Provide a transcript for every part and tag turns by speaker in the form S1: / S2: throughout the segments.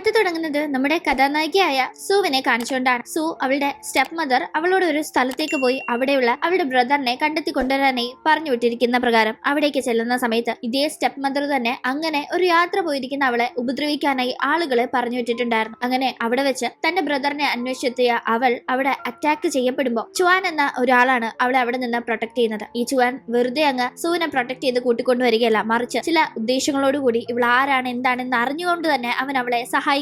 S1: കഥ തുടങ്ങുന്നത് നമ്മുടെ കഥാനായികയായ സൂവിനെ കാണിച്ചുകൊണ്ടാണ്. സൂ അവളുടെ സ്റ്റെപ്പ് മദർ അവളോട് ഒരു സ്ഥലത്തേക്ക് പോയി അവിടെയുള്ള അവളുടെ ബ്രദറിനെ കണ്ടെത്തി കൊണ്ടുവരാനായി പറഞ്ഞു വിട്ടിരിക്കുന്ന പ്രകാരം അവിടേക്ക് ചെല്ലുന്ന സമയത്ത് ഇതേ സ്റ്റെപ്പ് മദർ തന്നെ അങ്ങനെ ഒരു യാത്ര പോയിരിക്കുന്ന അവളെ ഉപദ്രവിക്കാനായി ആളുകളെ പറഞ്ഞു വിട്ടിട്ടുണ്ടായിരുന്നു. അങ്ങനെ അവിടെ വെച്ച് തന്റെ ബ്രദറിനെ അന്വേഷിച്ചെത്തിയ അവൾ അവിടെ അറ്റാക്ക് ചെയ്യപ്പെടുമ്പോൾ ചുവാൻ എന്ന ഒരാളാണ് അവളെ അവിടെ നിന്ന് പ്രൊട്ടക്ട് ചെയ്യുന്നത്. ഈ ചുവാൻ വെറുതെ അങ്ങ് സൂവിനെ പ്രൊട്ടക്ട് ചെയ്ത് കൂട്ടിക്കൊണ്ടുവരികയല്ല, മറിച്ച് ചില ഉദ്ദേശങ്ങളോടുകൂടി ഇവൾ ആരാണ് എന്താണെന്ന് അറിഞ്ഞുകൊണ്ട് തന്നെ അവൻ അവളെ സഹായിക്കുകയായിരുന്നു.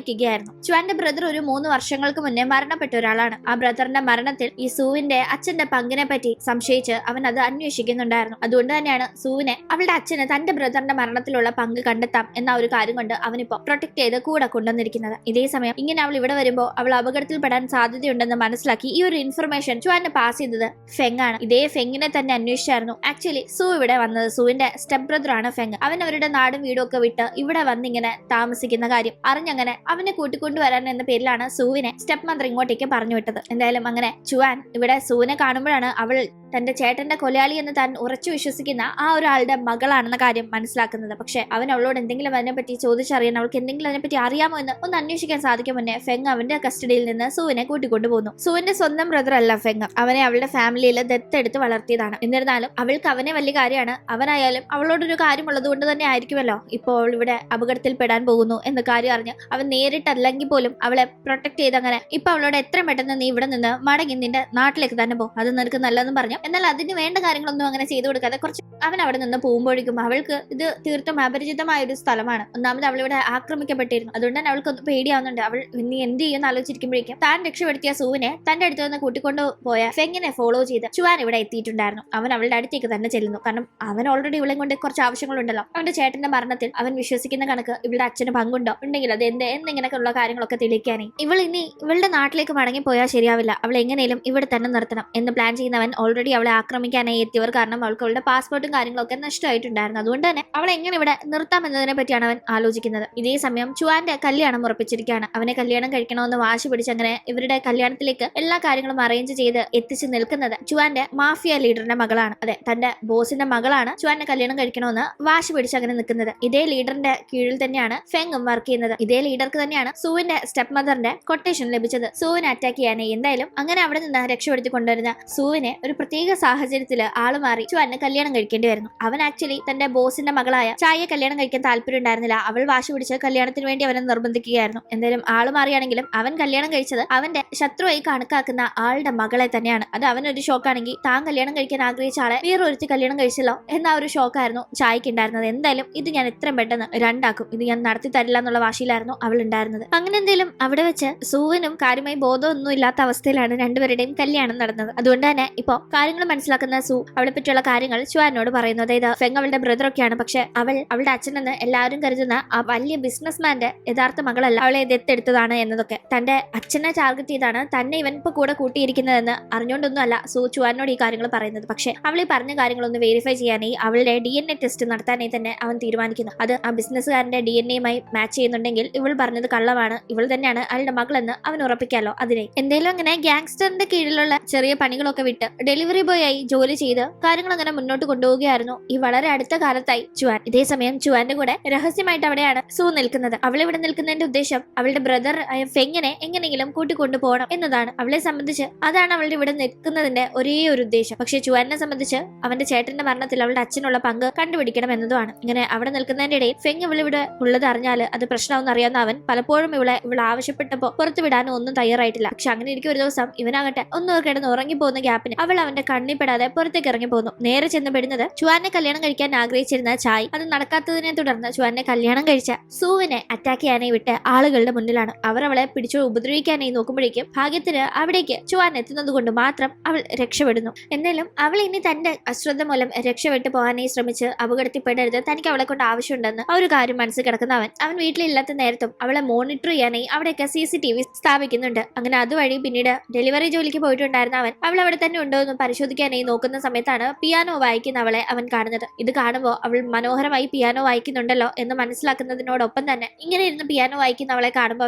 S1: ചുവാന്റെ ബ്രദർ ഒരു 3 വർഷങ്ങൾക്ക് മുന്നേ മരണപ്പെട്ട ഒരാളാണ്. ആ ബ്രദറിന്റെ മരണത്തിൽ ഈ സൂവിന്റെ അച്ഛന്റെ പങ്കിനെ പറ്റി സംശയിച്ച് അവൻ അത് അന്വേഷിക്കുന്നുണ്ടായിരുന്നു. അതുകൊണ്ട് തന്നെയാണ് സൂവിനെ അവളുടെ അച്ഛന് തന്റെ ബ്രദറിന്റെ മരണത്തിലുള്ള പങ്ക് കണ്ടെത്താം എന്ന ഒരു കാര്യം കൊണ്ട് അവനിപ്പോ പ്രൊട്ടക്ട് ചെയ്ത് കൂടെ കൊണ്ടുവന്നിരിക്കുന്നത്. ഇതേ സമയം ഇങ്ങനെ അവൾ ഇവിടെ വരുമ്പോൾ അവൾ അപകടത്തിൽപ്പെടാൻ സാധ്യതയുണ്ടെന്ന് മനസ്സിലാക്കി ഈ ഒരു ഇൻഫർമേഷൻ ചുവാന് പാസ് ചെയ്തത് ഫെങ് ആണ്. ഇതേ ഫെങ്ങിനെ തന്നെ അന്വേഷിച്ചായിരുന്നു ആക്ച്വലി സൂ ഇവിടെ വന്നത്. സൂവിന്റെ സ്റ്റെപ്പ് ബ്രദർ ആണ് ഫെങ്. അവൻ അവരുടെ നാടും വീടും ഒക്കെ വിട്ട് ഇവിടെ വന്നിങ്ങനെ താമസിക്കുന്ന കാര്യം അറിഞ്ഞങ്ങനെ അവനെ കൂട്ടിക്കൊണ്ടുവരാൻ എന്ന പേരിലാണ് സൂവിനെ സ്റ്റെപ്പ് മദർ ഇങ്ങോട്ടേക്ക് പറഞ്ഞു വിട്ടത്. എന്തായാലും അങ്ങനെ ചുവാൻ ഇവിടെ സൂവിനെ കാണുമ്പോഴാണ് അവൾ തന്റെ ചേട്ടന്റെ കൊലയാളി എന്ന് താൻ ഉറച്ചു വിശ്വസിക്കുന്ന ആ ഒരാളുടെ മകളാണെന്ന കാര്യം മനസ്സിലാക്കുന്നത്. പക്ഷെ അവൻ അവളോട് എന്തെങ്കിലും അതിനെപ്പറ്റി ചോദിച്ചറിയാൻ അവൾക്ക് എന്തെങ്കിലും അതിനെപ്പറ്റി അറിയാമോ എന്ന് ഒന്ന് അന്വേഷിക്കാൻ സാധിക്കും മുന്നേ ഫെങ് അവന്റെ കസ്റ്റഡിയിൽ നിന്ന് സൂവിനെ കൂട്ടിക്കൊണ്ടുപോകുന്നു. സൂവിന്റെ സ്വന്തം ബ്രദർ അല്ല ഫെങ്, അവനെ അവളുടെ ഫാമിലിയിൽ ദത്തെടുത്ത് വളർത്തിയതാണ്. എന്നിരുന്നാലും അവൾക്ക് അവനെ വലിയ കാര്യമാണ്. അവനായാലും അവളോടൊരു കാര്യമുള്ളത് കൊണ്ട് തന്നെ ആയിരിക്കുമല്ലോ ഇപ്പോൾ ഇവിടെ അപകടത്തിൽ പെടാൻ പോകുന്നു എന്ന കാര്യം അറിഞ്ഞ് അവൻ നേരിട്ടല്ലെങ്കിൽ പോലും അവളെ പ്രൊട്ടക്ട് ചെയ്ത് അങ്ങനെ ഇപ്പൊ അവളോട് എത്ര പെട്ടെന്ന് നീ ഇവിടെ നിന്ന് മടങ്ങി നിന്റെ നാട്ടിലേക്ക് തന്നെ പോ, അത് നിനക്ക് നല്ലതെന്ന് പറഞ്ഞു. എന്നാൽ അതിന് വേണ്ട കാര്യങ്ങളൊന്നും അങ്ങനെ ചെയ്തു കൊടുക്കാതെ കുറച്ച് അവൻ അവിടെ നിന്ന് പോകുമ്പോഴേക്കും അവൾക്ക് ഇത് തീർത്തും അപരിചിതമായ ഒരു സ്ഥലമാണ്. ഒന്നാമത് അവളിവിടെ ആക്രമിക്കപ്പെട്ടിരുന്നു. അതുകൊണ്ട് തന്നെ അവൾക്ക് ഒന്ന് പേടിയാവുന്നുണ്ട്. അവൾ നീ എന്ത് ചെയ്യുമെന്ന് ആലോചിച്ചിരിക്കുമ്പോഴേക്കും താൻ രക്ഷപ്പെടുത്തിയ സൂവിനെ തന്റെ അടുത്ത് നിന്ന് കൂട്ടിക്കൊണ്ടു പോയ ഫെങ്ങിനെ ഫോളോ ചെയ്ത് ചുവാൻ ഇവിടെ എത്തിയിട്ടുണ്ടായിരുന്നു. അവൻ അവളുടെ അടുത്തേക്ക് തന്നെ ചെല്ലുന്നു. കാരണം അവൻ ഓൾറെഡി ഇവളെ കൊണ്ട് കുറച്ച് ആവശ്യങ്ങളുണ്ടല്ലോ. അവന്റെ ചേട്ടന്റെ മരണത്തിൽ അവൻ വിശ്വസിക്കുന്ന കണക്ക് ഇവളുടെ അച്ഛന് പങ്കുണ്ടോ ഉണ്ടെങ്കിൽ അത് എന്നിങ്ങനെയൊക്കെയുള്ള കാര്യങ്ങളൊക്കെ തെളിയിക്കാനേ ഇവൾ ഇനി ഇവളുടെ നാട്ടിലേക്ക് മടങ്ങി പോയാൽ ശരിയാവില്ല. അവൾ എങ്ങനെയും ഇവിടെ തന്നെ നിർത്തണം എന്ന് പ്ലാൻ ചെയ്യുന്നവൻ ഓൾറെഡി അവളെ ആക്രമിക്കാനായി എത്തിയവർ കാരണം അവൾക്ക് അവളുടെ പാസ്പോർട്ടും കാര്യങ്ങളൊക്കെ നഷ്ടമായിട്ടുണ്ടായിരുന്നു. അതുകൊണ്ട് തന്നെ അവളെ എങ്ങനെ ഇവിടെ നിർത്താം എന്നതിനെ പറ്റിയാണ് അവൻ ആലോചിക്കുന്നത്. ഇതേ സമയം ചുവാന്റെ കല്യാണം ഉറപ്പിച്ചിരിക്കുകയാണ്. അവനെ കല്യാണം കഴിക്കണമെന്ന് വാശി പിടിച്ച് അങ്ങനെ ഇവരുടെ കല്യാണത്തിലേക്ക് എല്ലാ കാര്യങ്ങളും അറേഞ്ച് ചെയ്ത് എത്തിച്ചു നിൽക്കുന്നത് ചുവാന്റെ മാഫിയ ലീഡറിന്റെ മകളാണ്. അതെ, തന്റെ ബോസിന്റെ മകളാണ് ചുവാന്റെ കല്യാണം കഴിക്കണമെന്ന് വാശി പിടിച്ച് അങ്ങനെ നിൽക്കുന്നത്. ഇതേ ലീഡറിന്റെ കീഴിൽ തന്നെയാണ് ഫെങ്ങും വർക്ക് ചെയ്യുന്നത്. ഇതേ ലീഡർക്ക് തന്നെയാണ് സൂവിന്റെ സ്റ്റെപ്പ് മദറിന്റെ കൊട്ടേഷൻ ലഭിച്ചത് സൂവിനെ അറ്റാക്ക് ചെയ്യാനായി. എന്തായാലും അങ്ങനെ അവിടെ നിന്ന് രക്ഷപ്പെടുത്തി കൊണ്ടുവരുന്ന സൂവിനെ ഒരു പ്രത്യേക സാഹചര്യത്തില് ആള് മാറി ചുവാന് കല്യാണം കഴിക്കേണ്ടി വരുന്നു. അവൻ ആക്ച്വലി തന്റെ ബോസിന്റെ മകളായ ചായയെ കല്യാണം കഴിക്കാൻ താല്പര്യം ഉണ്ടായിരുന്നില്ല. അവൾ വാശി പിടിച്ച് കല്യാണത്തിന് വേണ്ടി അവനെ നിർബന്ധിക്കുകയായിരുന്നു. എന്തായാലും ആള് മാറിയാണെങ്കിലും അവൻ കല്യാണം കഴിച്ചത് അവന്റെ ശത്രുവായി കണക്കാക്കുന്ന ആളുടെ മകളെ തന്നെയാണ്. അത് അവനൊരു ഷോക്കാണെങ്കിൽ താൻ കല്യാണം കഴിക്കാൻ ആഗ്രഹിച്ച ആളെ വേറൊരുത്തി കല്യാണം കഴിച്ചല്ലോ എന്ന ഒരു ഷോക്കായിരുന്നു ചായക്ക് ഉണ്ടായിരുന്നത്. എന്തായാലും ഇത് ഞാൻ എത്രയും പെട്ടെന്ന് രണ്ടാക്കും, ഇത് ഞാൻ നടത്തി തരില്ല എന്നുള്ള വാശിയിലായിരുന്നു അവൾ ഉണ്ടായിരുന്നത്. അങ്ങനെ എന്തായാലും അവിടെ വെച്ച് സൂവിനും കാര്യമായി ബോധമൊന്നും ഇല്ലാത്ത അവസ്ഥയിലാണ് രണ്ടുപേരുടെയും കല്യാണം നടന്നത്. അതുകൊണ്ട് തന്നെ ഇപ്പോ കാര്യങ്ങൾ മനസ്സിലാക്കുന്ന സൂ അവളെ പറ്റിയുള്ള കാര്യങ്ങൾ ചുവാനോട് പറയുന്നു. അതായത് ഫെങ് അവളുടെ ബ്രദറൊക്കെയാണ്, പക്ഷെ അവളുടെ അച്ഛനെന്ന് എല്ലാവരും കരുതുന്ന ആ വലിയ ബിസിനസ്മാന്റെ യഥാർത്ഥ മകളല്ല, അവളെ ദത്തെടുത്തതാണ് എന്നതൊക്കെ. തന്റെ അച്ഛനെ ടാർഗറ്റ് ചെയ്താണ് തന്നെ ഇവൻ ഇപ്പൊ കൂടെ കൂട്ടിയിരിക്കുന്നതെന്ന് അറിഞ്ഞുകൊണ്ടൊന്നും അല്ല സൂ ചുവാനോട് ഈ കാര്യങ്ങൾ പറയുന്നത്. പക്ഷെ അവൾ ഈ പറഞ്ഞ കാര്യങ്ങളൊന്ന് വെരിഫൈ ചെയ്യാനായി അവളുടെ DNA ടെസ്റ്റ് നടത്താനായി തന്നെ അവൻ തീരുമാനിക്കുന്നു. അത് ആ ബിസിനസ്സുകാരന്റെ DNA മാച്ച് ചെയ്യുന്നുണ്ടെങ്കിൽ ഇവൾ പറഞ്ഞത് കള്ളമാണ്, ഇവൾ തന്നെയാണ് അവളുടെ മകളെന്ന് അവൻ ഉറപ്പിക്കാലോ. അതിനെ എന്തായാലും അങ്ങനെ ഗാങ്സ്റ്ററിന്റെ കീഴിലുള്ള ചെറിയ പണികളൊക്കെ വിട്ട് ഡെലിവറി ബോയ് ആയി ജോലി ചെയ്ത് കാര്യങ്ങൾ അങ്ങനെ മുന്നോട്ട് കൊണ്ടുപോവുകയായിരുന്നു ഈ വളരെ അടുത്ത കാലത്തായി ചുവാൻ. ഇതേ സമയം ചുവാന്റെ കൂടെ രഹസ്യമായിട്ട് അവിടെയാണ് സൂ നിൽക്കുന്നത്. അവൾ ഇവിടെ നിൽക്കുന്നതിന്റെ ഉദ്ദേശം അവളുടെ ബ്രദർ ഫെങ്ങിനെ എങ്ങനെയെങ്കിലും കൂട്ടിക്കൊണ്ടു പോകണം എന്നതാണ്. അവളെ സംബന്ധിച്ച് അതാണ് അവളുടെ ഇവിടെ നിൽക്കുന്നതിന്റെ ഒരേ ഒരു ഉദ്ദേശം. പക്ഷെ ചുവാനെ സംബന്ധിച്ച് അവന്റെ ചേട്ടന്റെ മരണത്തിൽ അവളുടെ അച്ഛനുള്ള പങ്ക് കണ്ടുപിടിക്കണം എന്നതുമാണ്. ഇങ്ങനെ അവിടെ നിൽക്കുന്നതിന്റെ ഇടയിൽ ഫെങ് ഇവളിവിടെ ഉള്ളത് അറിഞ്ഞാല് അത് പ്രശ്നമാണെന്ന് അറിയാവുന്ന അവൻ പലപ്പോഴും ഇവൾ ആവശ്യപ്പെട്ടപ്പോ പുറത്തു വിടാനും ഒന്നും തയ്യാറായിട്ടില്ല. പക്ഷെ അങ്ങനെ ഇരിക്കും ഒരു ദിവസം ഇവനാകട്ടെ ഒന്ന് കിടന്ന് ഉറങ്ങിപ്പോകുന്ന ഗ്യാപ്പിന് അവൾ അവന്റെ കണ്ണിപ്പെടാതെ പുറത്തേക്ക് ഇറങ്ങി പോകുന്നു. നേരെ ചെന്ന് പെടുന്നത് ചുവാനെ കല്യാണം കഴിക്കാൻ ആഗ്രഹിച്ചിരുന്ന ചായ്. അത് നടക്കാത്തതിനെ തുടർന്ന് ചുവാനെ കല്യാണം കഴിച്ച സൂവിനെ അറ്റാക്ക് ചെയ്യാനായി വിട്ട് ആളുകളുടെ മുന്നിലാണ്. അവർ അവളെ പിടിച്ചു ഉപദ്രവിക്കാനായി നോക്കുമ്പോഴേക്കും ഭാഗ്യത്തിന് അവിടേക്ക് ചുവാൻ എത്തുന്നത് കൊണ്ട് മാത്രം അവൾ രക്ഷപ്പെടുന്നു. എന്നാലും അവൾ ഇനി തന്റെ അശ്രദ്ധ മൂലം രക്ഷപ്പെട്ടു പോകാനായി ശ്രമിച്ച് അപകടത്തിൽപ്പെടരുത്, തനിക്ക് അവളെ കൊണ്ട് ആവശ്യമുണ്ടെന്ന് ആ ഒരു കാര്യം മനസ്സിൽ കിടക്കുന്ന അവൻ വീട്ടിലില്ലാത്ത നേരത്തും അവളെ മോണിറ്റർ ചെയ്യാനായി അവിടെയൊക്കെ CCTV സ്ഥാപിക്കുന്നുണ്ട്. അങ്ങനെ അതുവഴി പിന്നീട് ഡെലിവറി ജോലിക്ക് പോയിട്ടുണ്ടായിരുന്ന അവൾ അവിടെ തന്നെ ഉണ്ടോ എന്ന് പരിശോധിക്കാനായി നോക്കുന്ന സമയത്താണ് പിയാനോ വായിക്കുന്ന അവളെ അവൻ കാണുന്നത്. ഇത് കാണുമ്പോൾ അവൾ മനോഹരമായി പിയാനോ വായിക്കുന്നുണ്ടല്ലോ എന്ന് മനസ്സിലാക്കുന്നതിനോടൊപ്പം തന്നെ ഇങ്ങനെ ഇരുന്ന് പിയാനോ വായിക്കുന്ന അവളെ കാണുമ്പോൾ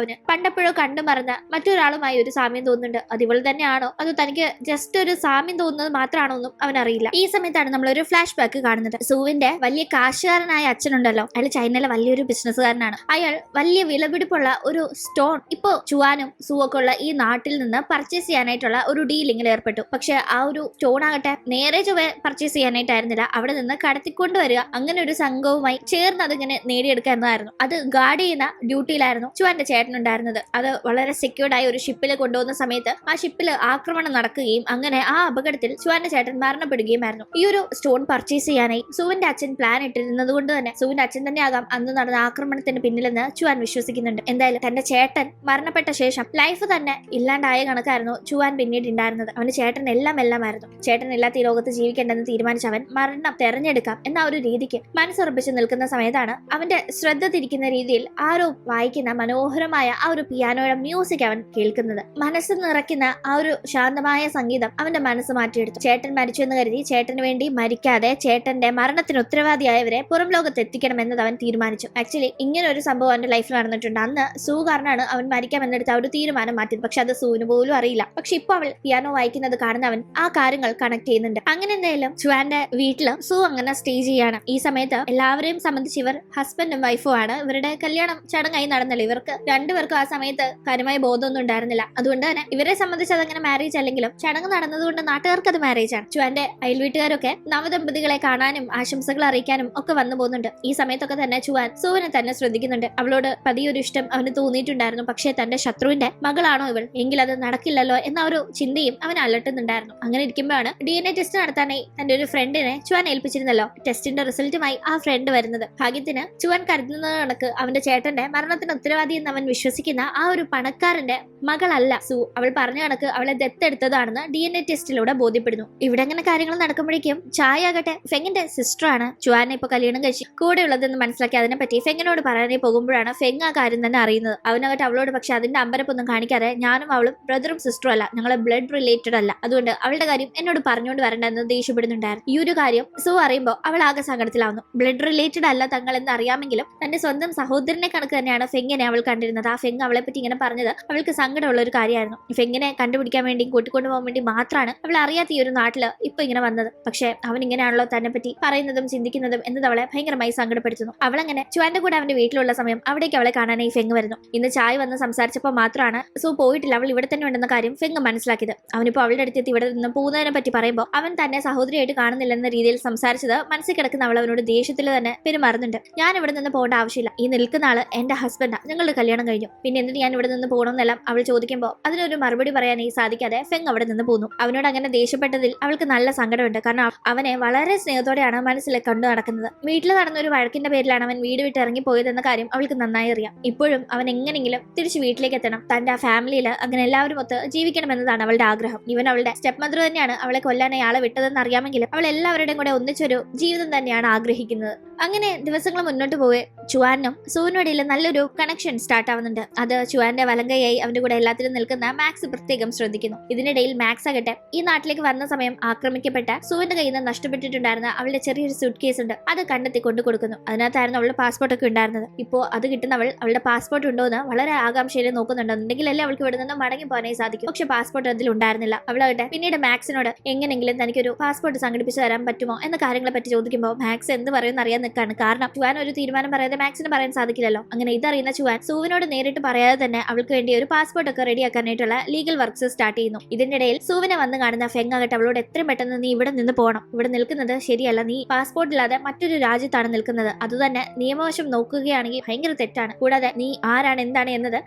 S1: അവന് പണ്ടപ്പോഴോ കണ്ടു മറന്ന മറ്റൊരാളുമായി ഒരു സാമ്യം തോന്നുന്നുണ്ട്. അത് ഇവൾ തന്നെയാണോ അതോ തനിക്ക് ജസ്റ്റ് ഒരു സാമ്യം തോന്നുന്നത് മാത്രമാണോ ഒന്നും അവൻ അറിയില്ല. ഈ സമയത്താണ് നമ്മൾ ഒരു ഫ്ലാഷ് ബാക്ക് കാണുന്നത്. സൂവിന്റെ വലിയ കാശുകാരനായ അച്ഛനുണ്ടല്ലോ, അയാൾ ചൈനയിലെ വലിയൊരു ബിസിനസ്സുകാരനാണ്. അയാൾ വലിയ വില വിലപിടിപ്പുള്ള ഒരു സ്റ്റോൺ ഇപ്പോ ചുവാനും സൂവൊക്കെ ഉള്ള ഈ നാട്ടിൽ നിന്ന് പർച്ചേസ് ചെയ്യാനായിട്ടുള്ള ഒരു ഡീലിംഗിൽ ഏർപ്പെട്ടു. പക്ഷെ ആ ഒരു സ്റ്റോൺ ആകട്ടെ നേരെ ചൊവ്വെ പർച്ചേസ് ചെയ്യാനായിട്ടായിരുന്നില്ല, അവിടെ നിന്ന് കടത്തിക്കൊണ്ടുവരിക, അങ്ങനെ ഒരു സംഘവുമായി ചേർന്ന് അതിങ്ങനെ നേടിയെടുക്കുക എന്നതായിരുന്നു. അത് ഗാർഡ് ചെയ്യുന്ന ഡ്യൂട്ടിയിലായിരുന്നു ചുവാന്റെ ചേട്ടനുണ്ടായിരുന്നത്. അത് വളരെ സെക്യൂർഡ് ആയ ഒരു ഷിപ്പിൽ കൊണ്ടുപോകുന്ന സമയത്ത് ആ ഷിപ്പിൽ ആക്രമണം നടക്കുകയും അങ്ങനെ ആ അപകടത്തിൽ ചുവാന്റെ ചേട്ടൻ മരണപ്പെടുകയുമായിരുന്നു. ഈ ഒരു സ്റ്റോൺ പർച്ചേസ് ചെയ്യാനായി സുവിന്റെ അച്ഛൻ പ്ലാൻ ഇട്ടിരുന്നത് കൊണ്ട് തന്നെ സുവിന്റെ അച്ഛൻ തന്നെയാകാം അന്ന് നടന്ന ആക്രമണത്തിന് പിന്നിലെന്ന് ചുവാൻ വിശ്വസിക്കുന്നുണ്ട്. എന്തായാലും തന്റെ ചേട്ടൻ മരണപ്പെട്ട ശേഷം ലൈഫ് തന്നെ ഇല്ലാണ്ടായ കണക്കായിരുന്നു ചുവാൻ പിന്നീട് ഉണ്ടായിരുന്നത്. അവന്റെ ചേട്ടൻ എല്ലാമായിരുന്നു. ചേട്ടൻ ഇല്ലാത്ത ഈ ലോകത്ത് ജീവിക്കേണ്ടെന്ന് തീരുമാനിച്ച അവൻ മരണം തെരഞ്ഞെടുക്കാം എന്ന ഒരു രീതിക്ക് മനസ്സുറപ്പിച്ച് നിൽക്കുന്ന സമയത്താണ് അവന്റെ ശ്രദ്ധ തിരിക്കുന്ന രീതിയിൽ ആരോ വായിക്കുന്ന മനോഹരമായ ആ ഒരു പിയാനോയുടെ മ്യൂസിക് അവൻ കേൾക്കുന്നത്. മനസ്സ് നിറയ്ക്കുന്ന ആ ഒരു ശാന്തമായ സംഗീതം അവന്റെ മനസ്സ് മാറ്റിയെടുത്തു. ചേട്ടൻ മരിച്ചു എന്ന് കരുതി ചേട്ടന് വേണ്ടി മരിക്കാതെ ചേട്ടന്റെ മരണത്തിന് ഉത്തരവാദിയായവരെ പുറം ലോകത്ത് എത്തിക്കണം എന്നത് അവൻ തീരുമാനിച്ചു. ആക്ച്വലി ഇങ്ങനെ ഒരു സംഭവം അവന്റെ ലൈഫിൽ നടന്നിട്ടുണ്ട്. അന്ന് സൂ കാരണമാണ് അവൻ മരിക്കാമെന്നെടുത്ത ആ ഒരു തീരുമാനം മാറ്റിയത്. പക്ഷെ അത് സൂവിന് പോലും അറിയില്ല. പക്ഷെ ഇപ്പൊ അവൾ പിയാനോ വായിക്കുന്നത് കാണുന്നവൻ ആ കാര്യങ്ങൾ കണക്ട് ചെയ്യുന്നുണ്ട്. അങ്ങനെ എന്തായാലും ചുവാന്റെ വീട്ടില് സൂ അങ്ങനെ സ്റ്റേ ചെയ്യാണ്. ഈ സമയത്ത് എല്ലാവരെയും സംബന്ധിച്ച് ഇവർ ഹസ്ബൻഡും വൈഫും ആണ്. ഇവരുടെ കല്യാണം ചടങ്ങായി നടന്നില്ല. ഇവർക്ക് രണ്ടുപേർക്കും ആ സമയത്ത് കാര്യമായ ബോധമൊന്നും ഉണ്ടായിരുന്നില്ല. അതുകൊണ്ട് തന്നെ ഇവരെ സംബന്ധിച്ച് അതങ്ങനെ മാരേജ് അല്ലെങ്കിലും ചടങ്ങ് നടന്നതുകൊണ്ട് നാട്ടുകാർക്ക് അത് മാരേജ് ആണ്. ചുവാന്റെ അയൽവീട്ടുകാരൊക്കെ നവദമ്പതികളെ കാണാനും ആശംസകൾ അറിയിക്കാനും ഒക്കെ വന്നു പോകുന്നുണ്ട്. ഈ സമയത്തൊക്കെ തന്നെ ചുവാൻ സൂവിനെ തന്നെ ശ്രദ്ധിക്കുന്നുണ്ട്. അവളോട് പതിയൊരു ഇഷ്ടം അവന് തോന്നിയിട്ടുണ്ടായിരുന്നു. പക്ഷേ തന്റെ ശത്രുവിന്റെ മകളാണോ ഇവൾ, എങ്കിൽ അത് നടക്കില്ലല്ലോ എന്ന ഒരു ചിന്തയും അവൻ അലട്ടുന്നുണ്ടായിരുന്നു. അങ്ങനെ ഇരിക്കുമ്പോഴാണ് DNA ടെസ്റ്റ് നടത്താനായി തന്റെ ഒരു ഫ്രണ്ടിനെ ചുവാൻ ഏൽപ്പിച്ചിരുന്നല്ലോ. ടെസ്റ്റിന്റെ റിസൾട്ടുമായി ആ ഫ്രണ്ട് വരുന്നത്. ഭാഗ്യത്തിന് ചുവാൻ കരുതുന്നത് കണക്ക് അവന്റെ ചേട്ടന്റെ മരണത്തിന് ഉത്തരവാദി എന്ന് അവൻ വിശ്വസിക്കുന്ന ആ ഒരു പണക്കാരന്റെ മകളല്ല സൂ. അവൾ പറഞ്ഞ കണക്ക് അവളെ ദത്തെടുത്തതാണെന്ന് DNA ടെസ്റ്റിലൂടെ ബോധ്യപ്പെടുന്നു. ഇവിടെ അങ്ങനെ കാര്യങ്ങൾ നടക്കുമ്പോഴേക്കും ചായ ആകട്ടെ ഫെങ്ങിന്റെ സിസ്റ്റർ ആണ് ചുവാനെ ഇപ്പൊ കല്യാണം കഴിച്ച് കൂടെ ഉള്ളതെന്ന് മനസ്സിലാക്കി അതിനെപ്പറ്റി ഫെങ്ങിനോട് പറയാനായി പോകുമ്പോഴാണ് ഫെങ് ആ കാര്യം തന്നെ അറിയുന്നത്. അവനാകട്ടെ അവളോട് പക്ഷെ അതിന്റെ അമ്പരപ്പൊന്നും കാണിക്കാതെ ഞാനും അവളും ബ്രദറും സിസ്റ്ററും അല്ല, ഞങ്ങളെ ബ്ലഡ് റിലേറ്റഡ് അല്ല, അതുകൊണ്ട് അവളുടെ കാര്യം എന്നോട് പറഞ്ഞുകൊണ്ട് വരണ്ടെന്ന് ദേഷ്യപ്പെടുന്നുണ്ടായിരുന്നു. ഈ ഒരു കാര്യം സൂ അറിയുമ്പോൾ അവൾ ആകെ സങ്കടത്തിലാവുന്നു. ബ്ലഡ് റിലേറ്റഡ് അല്ല തങ്ങൾ എന്ന് അറിയാമെങ്കിലും തന്റെ സ്വന്തം സഹോദരനെ കണക്ക് തന്നെയാണ് ഫെങ്ങിനെ അവൾ കണ്ടിരുന്നത്. ആ ഫെങ് അവളെ പറ്റി ഇങ്ങനെ പറഞ്ഞത് അവൾക്ക് സങ്കടമുള്ള ഒരു കാര്യമായിരുന്നു. ഫെങ്ങിനെ കണ്ടുപിടിക്കാൻ വേണ്ടി കൂട്ടിക്കൊണ്ടു പോകാൻ വേണ്ടി മാത്രമാണ് അവൾ അറിയാത്ത ഈ ഒരു നാട്ടില് ഇപ്പൊ ഇങ്ങനെ വന്നത്. പക്ഷെ അവൻ ഇങ്ങനെയാണല്ലോ തന്നെ പറ്റി പറയുന്നതും ചിന്തിക്കുന്നതും എന്നത് അവളെ ഭയങ്കരമായി സങ്കടപ്പെടുത്തുന്നു. അവളങ്ങനെ ചുവാന്റെ കൂടെ അവന്റെ വീട്ടിലുള്ള സമയം അവിടേക്ക് അവളെ കാണാനായി ഫെങ് വരുന്നു. ഇന്ന് ചായ വന്ന് സംസാരിച്ചപ്പോൾ മാത്രമാണ് സൂ പോയിട്ടില്ല, അവൾ ഇവിടെ തന്നെ ഉണ്ടെന്ന കാര്യം ഫെങ് മനസ്സിലാക്കിയത്. അവനിപ്പോ അവളുടെ അടുത്തെത്തി ഇവിടെ നിന്ന് പോകുന്നതിനെ പറ്റി പറയുമ്പോൾ അവൻ തന്നെ സഹോദരിയായിട്ട് കാണുന്നില്ലെന്ന രീതിയിൽ സംസാരിച്ചത് മനസ്സിൽ കിടക്കുന്ന അവൾ അവനോട് ദേഷ്യത്തിൽ തന്നെ പെരുമാറുന്നുണ്ട്. ഞാൻ ഇവിടെ നിന്ന് പോകേണ്ട ആവശ്യമില്ല, ഈ നിൽക്കുന്ന ആള് എന്റെ ഹസ്ബൻഡാ, ഞങ്ങളുടെ കല്യാണം കഴിഞ്ഞു, പിന്നെ എന്നിട്ട് ഞാൻ ഇവിടെ നിന്ന് പോകണമെന്നെല്ലാം അവൾ ചോദിക്കുമ്പോൾ അതിനൊരു മറുപടി പറയാനായി സാധിക്കാതെ ഫെങ് അവിടെ നിന്ന് പോന്നു. അവനോട് അങ്ങനെ ദേഷ്യപ്പെട്ടതിൽ അവൾക്ക് നല്ല സങ്കടമുണ്ട്. കാരണം അവനെ വളരെ സ്നേഹത്തോടെയാണ് മനസ്സിൽ കൊണ്ടു നടക്കുന്നത്. വീട്ടിൽ നടന്ന ഒരു വഴക്കിന്റെ പേരിലാണ് അവൻ വീട് വിട്ട് ഇറങ്ങി പോയതെന്ന കാര്യം അവൾക്ക് നന്നായി അറിയാം. ഇപ്പോഴും അവൻ എങ്ങനെങ്കിലും തിരിച്ച് വീട്ടിലേക്ക് എത്തണം, തന്റെ ആ ഫാമിലിയിൽ അങ്ങനെ എല്ലാവരും ഒത്ത് ജീവിക്കണം എന്നതാണ് അവളുടെ ആഗ്രഹം. ഇവൻ അവളുടെ സ്റ്റെപ്പ് മദർ തന്നെയാണ് അവളെ കൊല്ലാനായി ആളെ വിട്ടതെന്ന് അറിയാമെങ്കിലും അവൾ എല്ലാവരുടെയും കൂടെ ഒന്നിച്ചൊരു ജീവിതം തന്നെയാണ് ആഗ്രഹിക്കുന്നത്. അങ്ങനെ ദിവസങ്ങൾ മുന്നോട്ട് പോവേ ചുവാനും സൂവിനും ഇടയിൽ നല്ലൊരു കണക്ഷൻ സ്റ്റാർട്ട് ആവുന്നുണ്ട്. അത് ചുവാന്റെ വലങ്കയായി അവന്റെ കൂടെ എല്ലാത്തിലും നിൽക്കുന്ന മാക്സ് പ്രത്യേകം ശ്രദ്ധിക്കുന്നു. ഇതിനിടയിൽ മാക്സ് ആകട്ടെ ഈ നാട്ടിലേക്ക് വന്ന സമയം ആക്രമിക്കപ്പെട്ട സൂവിന്റെ കയ്യിൽ നിന്ന് നഷ്ടപ്പെട്ടിട്ടുണ്ടായിരുന്ന അവളുടെ ചെറിയൊരു സൂട്ട് കേസ് ഉണ്ട്, അത് കണ്ടെത്തി കൊണ്ടു കൊടുക്കുന്നു. അതിനകത്തായിരുന്നു അവളുടെ പാസ്പോർട്ട് ഒക്കെ ഉണ്ടായിരുന്നത്. ഇപ്പോൾ അത് കിട്ടുന്നവൾ അവളുടെ പാസ്പോർട്ട് ഉണ്ടോ എന്ന് വളരെ ആകാംക്ഷയിൽ നോക്കുന്നുണ്ട്. എന്നുണ്ടെങ്കിലല്ലേ അവൾക്ക് ഇവിടെ നിന്ന് മടങ്ങി പോകാനായി സാധിക്കും. പക്ഷെ പാസ്പോർട്ട് അതിൽ ഉണ്ടായിരുന്നില്ല. അവളാകട്ടെ പിന്നീട് മാക്സിനോട് എങ്ങനെങ്കിലും തനിക്കൊരു പാസ്പോർട്ട് സംഘടിപ്പിച്ചു തരാൻ പറ്റുമോ എന്ന കാര്യങ്ങളെ പറ്റി ചോദിക്കുമ്പോൾ മാക്സ് എന്ത് പറയുമെന്ന് അറിയാൻ നിൽക്കാണ്. കാരണം ചുവാൻ ഒരു തീരുമാനം പറയാതെ മാക്സിന് പറയാൻ സാധിക്കില്ലല്ലോ. അങ്ങനെ ഇതറിയുന്ന ചുവാൻ സൂവിനോട് നേരിട്ട് പറയാതെ തന്നെ അവൾക്ക് വേണ്ടി ഒരു പാസ്പോർട്ട് ഒക്കെ റെഡിയാക്കാനായിട്ടുള്ള ലീഗൽ വർക്ക്സ് സ്റ്റാർട്ട് ചെയ്യുന്നു. ഇതിന്റെ ഇടയിൽ സൂവിനെ വന്ന് കാണുന്ന ഫെങ് ആകട്ടെ അവളോട് എത്രയും പെട്ടെന്ന് നീ ഇവിടെ നിന്ന് പോകണം, ഇവിടെ നിൽക്കുന്നത് ശരിയല്ല, നീ പാസ്പോർട്ട് ഇല്ലാതെ മറ്റൊരു രാജ്യത്താണ് നിൽക്കുന്നത്, അതുതന്നെ നിയമവശം നോക്കുകയാണെങ്കിൽ ഭയങ്കര തെറ്റാണ്, കൂടാതെ നീ ആരാണ് എന്താണ് എന്നത്